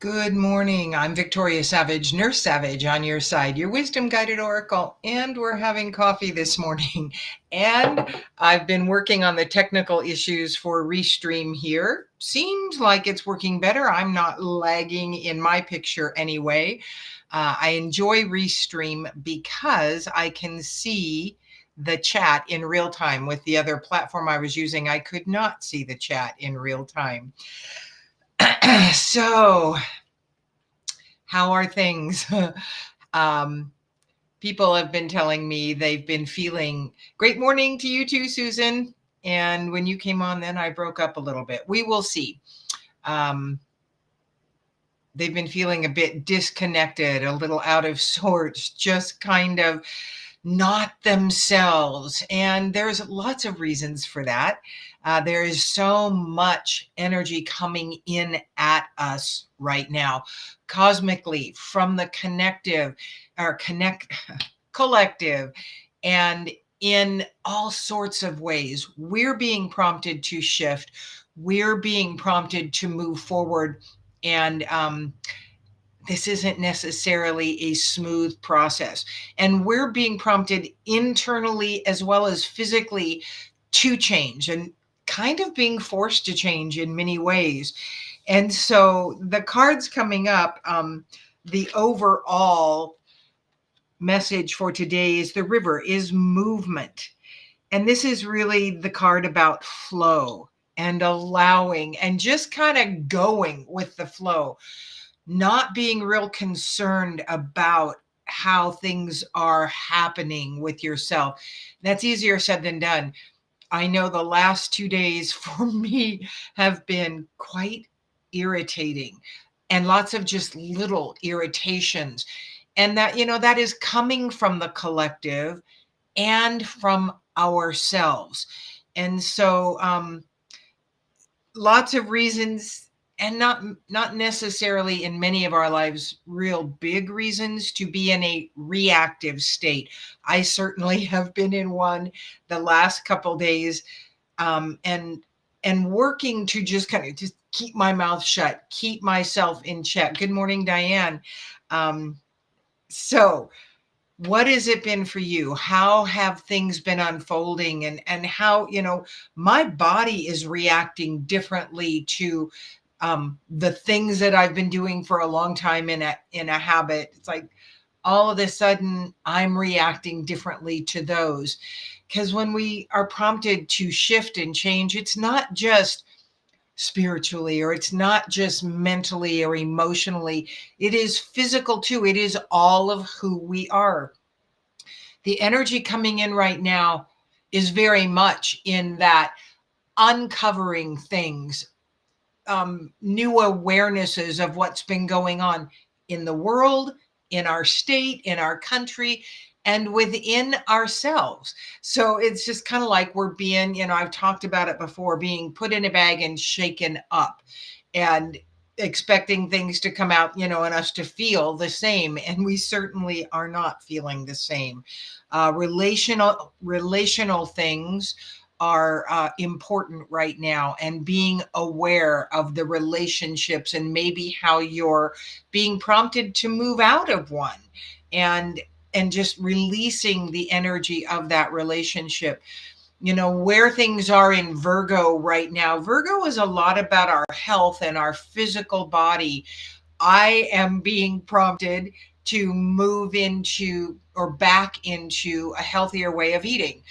Good morning. I'm Victoria Savage, Nurse Savage on your side, your wisdom guided oracle, and we're having coffee this morning. And I've been working on the technical issues for Restream here. Seems like it's working better. I'm not lagging in my picture anyway. I enjoy Restream because I can see the chat in real time. With the other platform I was using, I could not see the chat in real time. So, how are things? um, People have been telling me they've been feeling great morning to you too, Susan. And when you came on, then I broke up a little bit. We will see. Um, they've been feeling a bit disconnected, a little out of sorts, just kind of not themselves. And there's lots of reasons for that. There is so much energy coming in at us right now, cosmically, from the collective, and in all sorts of ways. We're being prompted to shift. We're being prompted to move forward. And this isn't necessarily a smooth process. And we're being prompted internally as well as physically to change and kind of being forced to change in many ways. And so the cards coming up, the overall message for today is the river is movement. And this is really the card about flow and allowing and just kind of going with the flow, not being real concerned about how things are happening with yourself. That's easier said than done. I know the last 2 days for me have been quite irritating, and lots of just little irritations. And that, that is coming from the collective and from ourselves. And so, lots of reasons, and not necessarily in many of our lives real big reasons to be in a reactive state. I certainly have been in one the last couple days, and working to just kind of just keep my mouth shut, keep myself in check. Good morning, Diane. So what has it been for you? How have things been unfolding, and how, my body is reacting differently to the things that I've been doing for a long time in a habit. It's like all of a sudden I'm reacting differently to those, because when we are prompted to shift and change, it's not just spiritually, or it's not just mentally or emotionally, it is physical too. It is all of who we are. The energy coming in right now is very much in that uncovering things, new awarenesses of what's been going on in the world, in our state, in our country, and within ourselves. So it's just kind of like we're being, I've talked about it before, being put in a bag and shaken up, and expecting things to come out, and us to feel the same. And we certainly are not feeling the same. Relational things are important right now, and being aware of the relationships and maybe how you're being prompted to move out of one, and just releasing the energy of that relationship. Where things are in Virgo right now. Virgo is a lot about our health and our physical body. I am being prompted to move into or back into a healthier way of eating.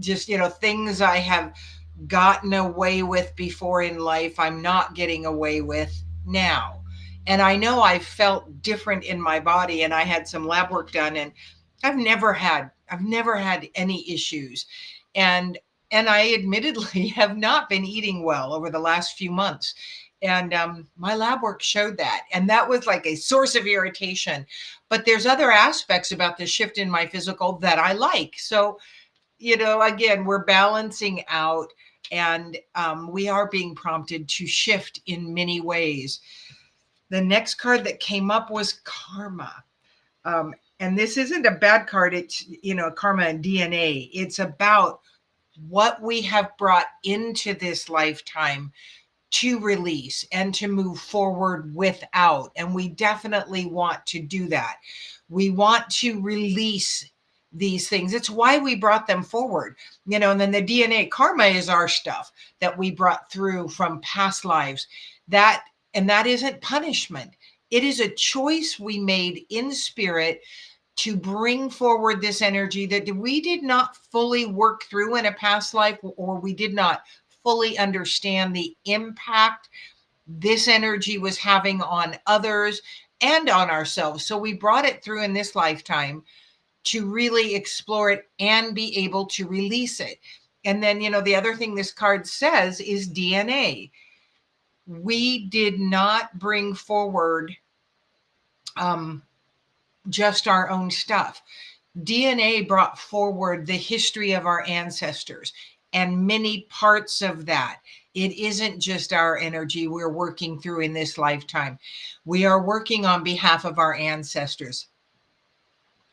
Just, things I have gotten away with before in life, I'm not getting away with now. And I know I felt different in my body, and I had some lab work done, and I've never had any issues. And I admittedly have not been eating well over the last few months. And my lab work showed that. And that was like a source of irritation. But there's other aspects about the shift in my physical that I like. So, again, we're balancing out, and we are being prompted to shift in many ways. The next card that came up was karma. And this isn't a bad card. It's, karma and DNA. It's about what we have brought into this lifetime to release and to move forward without. And we definitely want to do that. We want to release these things. It's why we brought them forward, and then the DNA karma is our stuff that we brought through from past lives. And that isn't punishment. It is a choice we made in spirit to bring forward this energy that we did not fully work through in a past life, or we did not fully understand the impact this energy was having on others and on ourselves. So we brought it through in this lifetime to really explore it and be able to release it. And then, the other thing this card says is DNA. We did not bring forward just our own stuff. DNA brought forward the history of our ancestors and many parts of that. It isn't just our energy we're working through in this lifetime. We are working on behalf of our ancestors,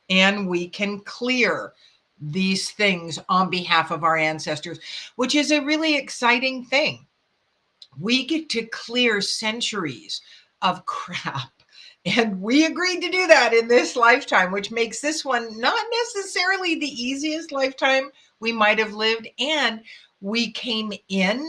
and we can clear these things on behalf of our ancestors, which is a really exciting thing. We get to clear centuries of crap. And we agreed to do that in this lifetime, which makes this one not necessarily the easiest lifetime we might have lived. And we came in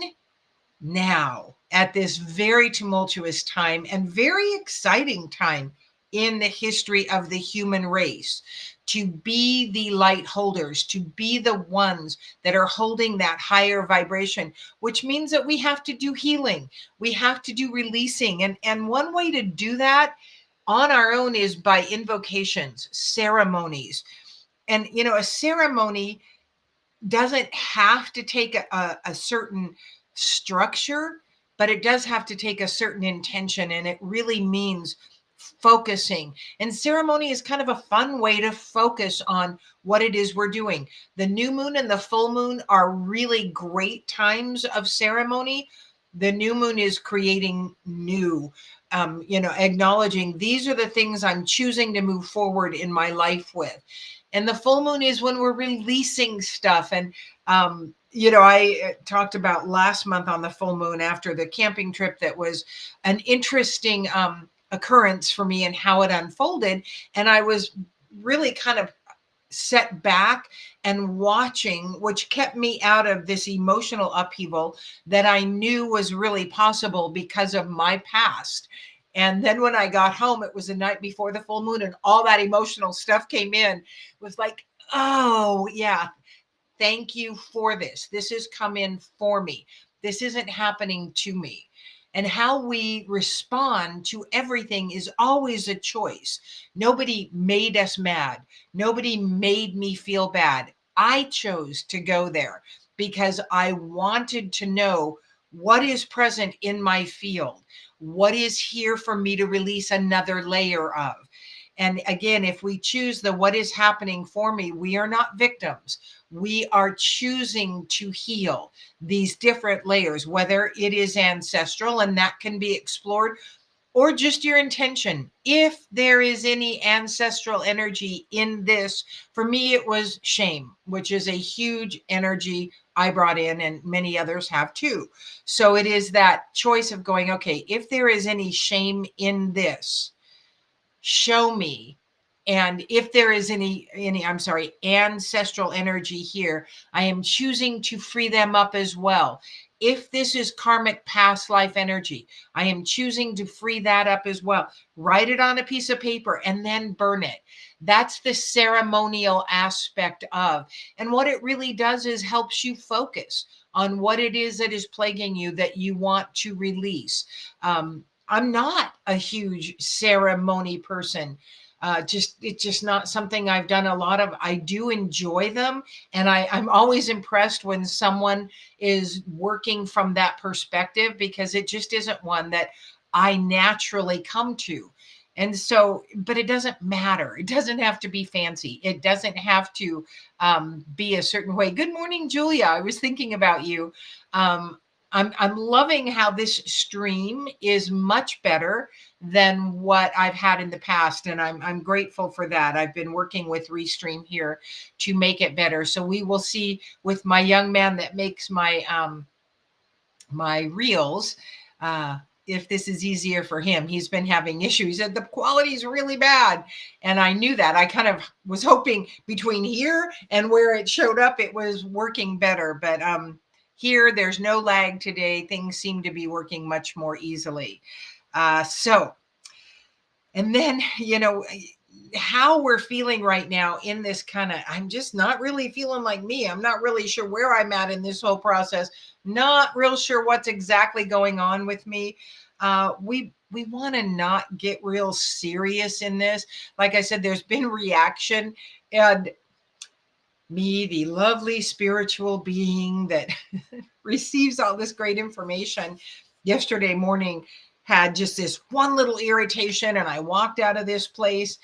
now at this very tumultuous time and very exciting time in the history of the human race to be the light holders, to be the ones that are holding that higher vibration, which means that we have to do healing. We have to do releasing. And one way to do that on our own is by invocations, ceremonies. And, a ceremony doesn't have to take a certain structure, but it does have to take a certain intention. And it really means focusing. And ceremony is kind of a fun way to focus on what it is we're doing. The new moon and the full moon are really great times of ceremony. The new moon is creating new, acknowledging these are the things I'm choosing to move forward in my life with. And the full moon is when we're releasing stuff. And, I talked about last month on the full moon after the camping trip that was an interesting occurrence for me and how it unfolded. And I was really kind of set back and watching, which kept me out of this emotional upheaval that I knew was really possible because of my past. And then when I got home, it was the night before the full moon, and all that emotional stuff came in. It was like, oh, yeah, thank you for this. This has come in for me. This isn't happening to me. And how we respond to everything is always a choice. Nobody made us mad. Nobody made me feel bad. I chose to go there because I wanted to know what is present in my field, what is here for me to release another layer of. And again, if we choose the what is happening for me, we are not victims. We are choosing to heal these different layers, whether it is ancestral and that can be explored, or just your intention. If there is any ancestral energy in this, for me, it was shame, which is a huge energy I brought in, and many others have too. So it is that choice of going, okay, if there is any shame in this, show me. And if there is any ancestral energy here, I am choosing to free them up as well. If this is karmic past life energy, I am choosing to free that up as well. Write it on a piece of paper and then burn it. That's the ceremonial aspect of. And what it really does is helps you focus on what it is that is plaguing you that you want to release. I'm not a huge ceremony person. It's just not something I've done a lot of. I do enjoy them, and I'm always impressed when someone is working from that perspective, because it just isn't one that I naturally come to. And so, but it doesn't matter. It doesn't have to be fancy. It doesn't have to be a certain way. Good morning, Julia. I was thinking about you. I'm loving how this stream is much better than what I've had in the past, and I'm grateful for that. I've been working with Restream here to make it better. So we will see with my young man that makes my my reels. if this is easier for him. He's been having issues. He said the quality is really bad. And I knew that. I kind of was hoping between here and where it showed up, it was working better. But here, there's no lag today. Things seem to be working much more easily. And then, how we're feeling right now in this kind of, I'm just not really feeling like me. I'm not really sure where I'm at in this whole process. Not real sure what's exactly going on with me. We want to not get real serious in this. Like I said, there's been reaction, and me, the lovely spiritual being that receives all this great information, yesterday morning had just this one little irritation, and I walked out of this place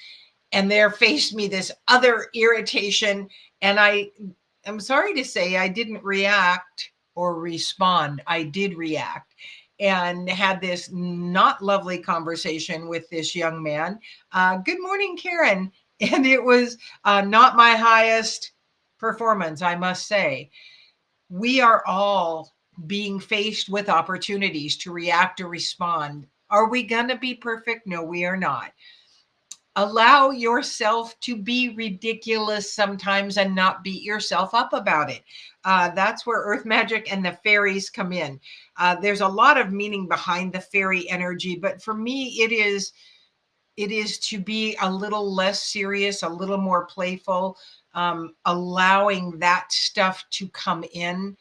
and there faced me this other irritation, and I'm sorry to say I didn't react or respond. I did react and had this not lovely conversation with this young man. Good morning, Karen. And it was not my highest performance, I must say. We are all being faced with opportunities to react or respond. Are we going to be perfect? No, we are not. Allow yourself to be ridiculous sometimes and not beat yourself up about it. That's where Earth Magic and the fairies come in. There's a lot of meaning behind the fairy energy, but for me, it is to be a little less serious, a little more playful, allowing that stuff to come in,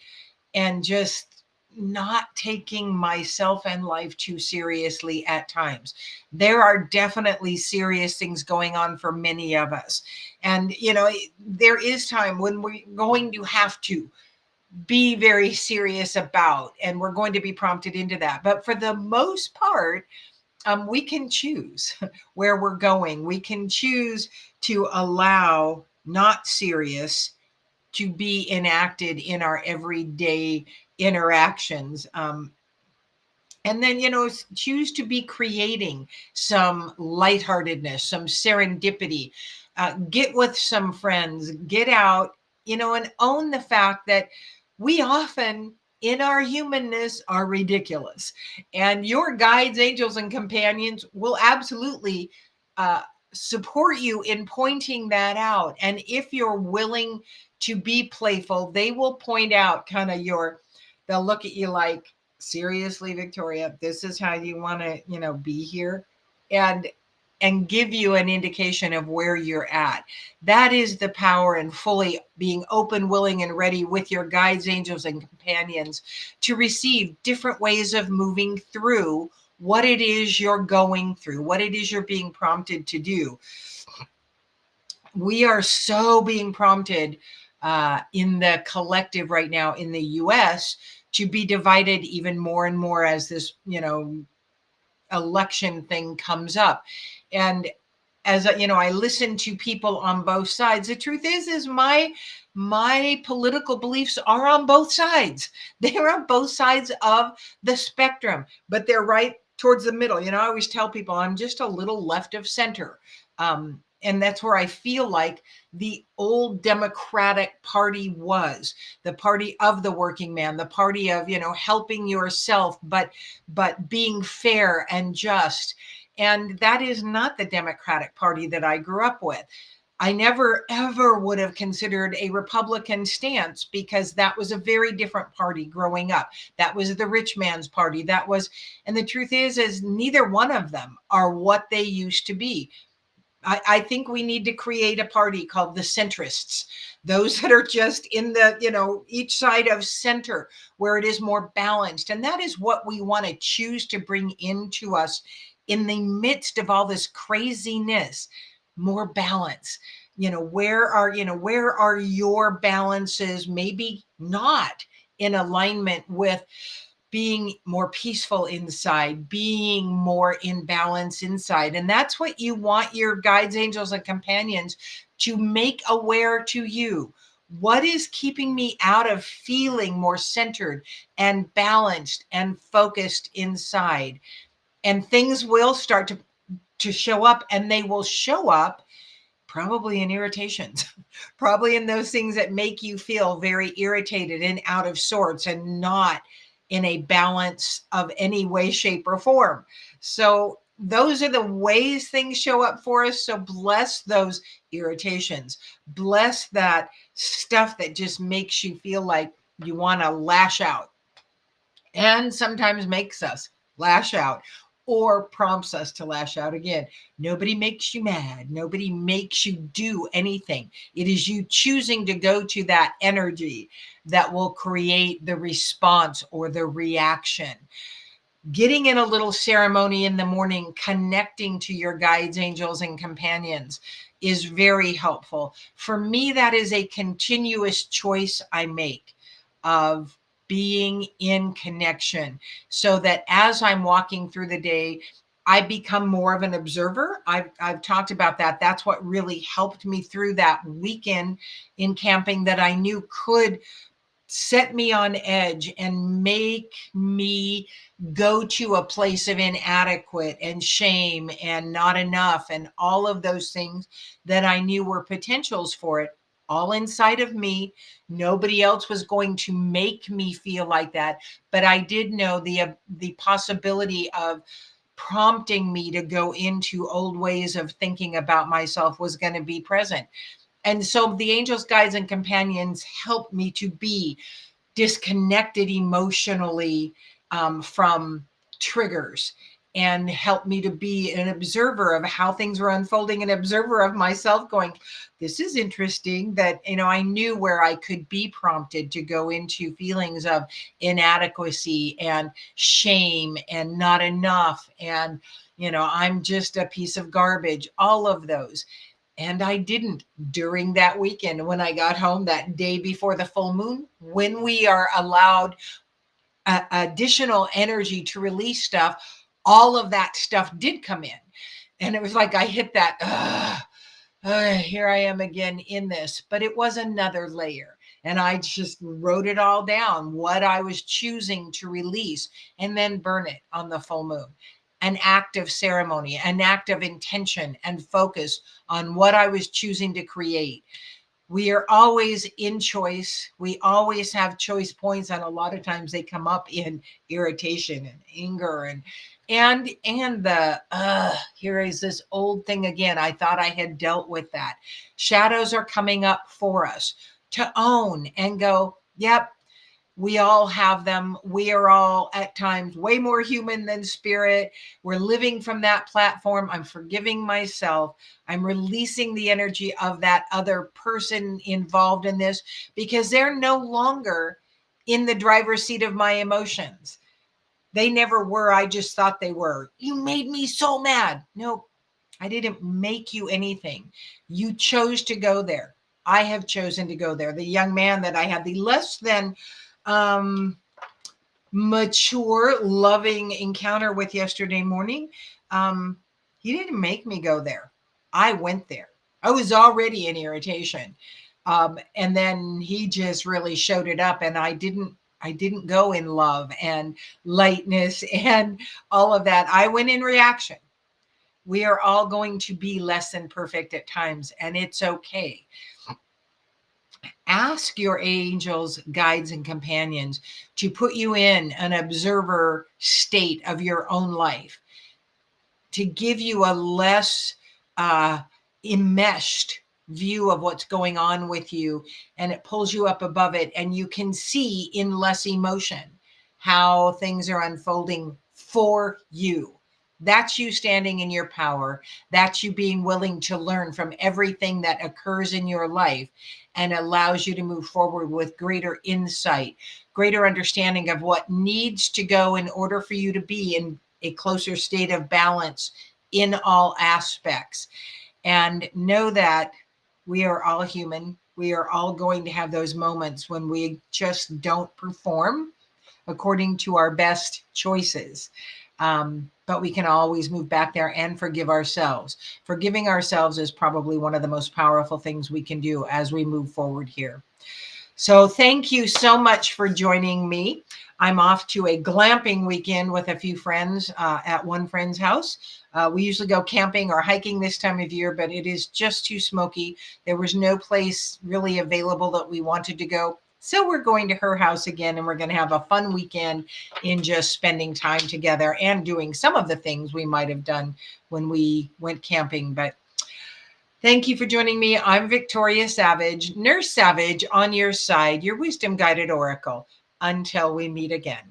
and just not taking myself and life too seriously at times. There are definitely serious things going on for many of us. And, there is time when we're going to have to be very serious about, and we're going to be prompted into that. But for the most part, we can choose where we're going. We can choose to allow not serious to be enacted in our everyday interactions. And then, choose to be creating some lightheartedness, some serendipity. Get with some friends, get out, and own the fact that we often, in our humanness, are ridiculous. And your guides, angels, and companions will absolutely support you in pointing that out. And if you're willing to be playful, they will point out they'll look at you like, seriously, Victoria, this is how you want to, be here, and give you an indication of where you're at. That is the power in fully being open, willing, and ready with your guides, angels, and companions to receive different ways of moving through what it is you're going through, what it is you're being prompted to do. We are so being prompted in the collective right now in the US to be divided even more and more as this, election thing comes up. And as I listen to people on both sides, the truth is my political beliefs are on both sides. They're on both sides of the spectrum, but they're right towards the middle. I always tell people I'm just a little left of center. And that's where I feel like the old Democratic Party was, the party of the working man, the party of, helping yourself, but being fair and just. And that is not the Democratic Party that I grew up with. I never, ever would have considered a Republican stance, because that was a very different party growing up. That was the rich man's party. And the truth is neither one of them are what they used to be. I think we need to create a party called the centrists, those that are just in the, each side of center, where it is more balanced. And that is what we want to choose to bring into us in the midst of all this craziness, more balance. Where are your balances maybe not in alignment with being more peaceful inside, being more in balance inside. And that's what you want your guides, angels, and companions to make aware to you. What is keeping me out of feeling more centered and balanced and focused inside? And things will start to show up, and they will show up probably in irritations, probably in those things that make you feel very irritated and out of sorts and not in a balance of any way, shape, or form. So those are the ways things show up for us. So bless those irritations. Bless that stuff that just makes you feel like you want to lash out, and sometimes makes us lash out or prompts us to lash out again. Nobody makes you mad. Nobody makes you do anything. It is you choosing to go to that energy that will create the response or the reaction. Getting in a little ceremony in the morning, connecting to your guides, angels, and companions is very helpful. For me, that is a continuous choice I make of being in connection, so that as I'm walking through the day, I become more of an observer. I've talked about that. That's what really helped me through that weekend in camping, that I knew could set me on edge and make me go to a place of inadequate and shame and not enough and all of those things that I knew were potentials for it, all inside of me. Nobody else was going to make me feel like that, but I did know the possibility of prompting me to go into old ways of thinking about myself was going to be present. And so the angels, guides, and companions help me to be disconnected emotionally from triggers, and help me to be an observer of how things were unfolding, an observer of myself going, this is interesting. That, I knew where I could be prompted to go into feelings of inadequacy and shame and not enough. And, I'm just a piece of garbage, all of those. And I didn't during that weekend. When I got home that day before the full moon, when we are allowed additional energy to release stuff, all of that stuff did come in. And it was like I hit that, here I am again in this. But it was another layer. And I just wrote it all down, what I was choosing to release, and then burn it on the full moon. An act of ceremony, an act of intention and focus on what I was choosing to create. We are always in choice. We always have choice points, and a lot of times they come up in irritation and anger and the here is this old thing again. I thought I had dealt with that. Shadows are coming up for us to own and go, yep, we all have them. We are all at times way more human than spirit. We're living from that platform. I'm forgiving myself. I'm releasing the energy of that other person involved in this, because they're no longer in the driver's seat of my emotions. They never were. I just thought they were. You made me so mad. No, I didn't make you anything. You chose to go there. I have chosen to go there. The young man that I had the less than um, mature, loving encounter with yesterday morning, he didn't make me go there. I went there. I was already in irritation. And then he just really showed it up, and I didn't go in love and lightness and all of that. I went in reaction. We are all going to be less than perfect at times, and it's okay. Ask your angels, guides, and companions to put you in an observer state of your own life, to give you a less enmeshed view of what's going on with you, and it pulls you up above it, and you can see in less emotion how things are unfolding for you. That's you standing in your power. That's you being willing to learn from everything that occurs in your life, and allows you to move forward with greater insight, greater understanding of what needs to go in order for you to be in a closer state of balance in all aspects. And know that we are all human. We are all going to have those moments when we just don't perform according to our best choices. But we can always move back there and forgive ourselves. Forgiving ourselves is probably one of the most powerful things we can do as we move forward here. So thank you so much for joining me. I'm off to a glamping weekend with a few friends at one friend's house. We usually go camping or hiking this time of year, but it is just too smoky. There was no place really available that we wanted to go. So we're going to her house again, and we're going to have a fun weekend in just spending time together and doing some of the things we might have done when we went camping. But thank you for joining me. I'm Victoria Savage, Nurse Savage, on your side, your wisdom guided oracle. Until we meet again.